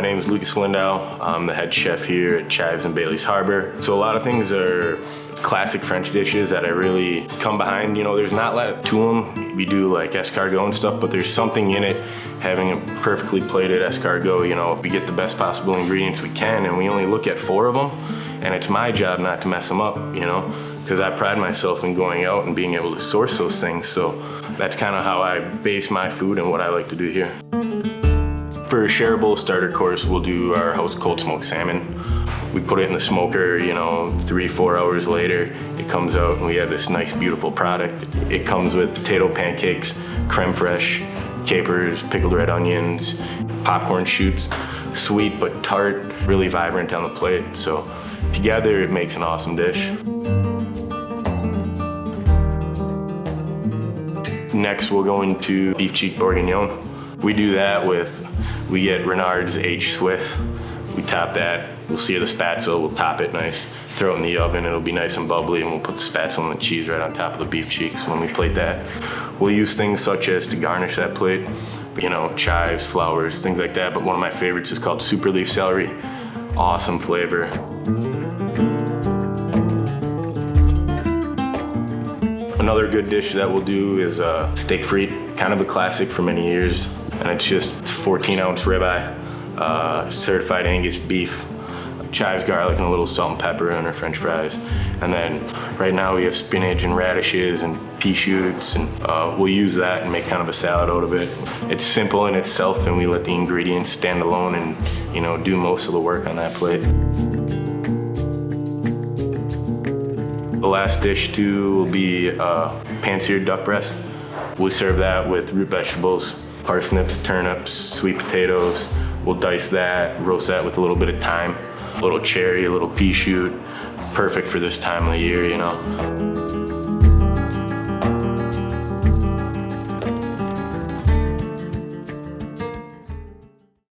name is Lucas Lindow. I'm the head chef here at Chives in Bailey's Harbor. So a lot of things are classic French dishes that I really come behind. You know, there's not a lot to them. We do like escargot and stuff, but there's something in it. Having a perfectly plated escargot, you know, we get the best possible ingredients we can, and we only look at 4 of them. And it's my job not to mess them up, you know, because I pride myself in going out and being able to source those things. So that's kind of how I base my food and what I like to do here. For a shareable starter course, we'll do our house cold smoked salmon. We put it in the smoker, you know, 3-4 hours later, it comes out and we have this nice, beautiful product. It comes with potato pancakes, creme fraiche, capers, pickled red onions, popcorn shoots, sweet but tart, really vibrant on the plate. So together it makes an awesome dish. Next, we'll go into beef Cheeks Bourguignon. We do that with, we get Renard's aged Swiss. We top that, we'll sear the spatula, we'll top it nice, throw it in the oven, it'll be nice and bubbly, and we'll put the spatula and the cheese right on top of the beef cheeks when we plate that. We'll use things such as to garnish that plate, you know, chives, flowers, things like that, but one of my favorites is called super leaf celery. Awesome flavor. Another good dish that we'll do is steak frite, kind of a classic for many years, and it's just 14-ounce ribeye, certified Angus beef, chives, garlic, and a little salt and pepper on our French fries. And then right now we have spinach and radishes and pea shoots, and we'll use that and make kind of a salad out of it. It's simple in itself, and we let the ingredients stand alone and, you know, do most of the work on that plate. The last dish too will be pan-seared duck breast. We serve that with root vegetables, parsnips, turnips, sweet potatoes. We'll dice that, roast that with a little bit of thyme, a little cherry, a little pea shoot. Perfect for this time of the year, you know.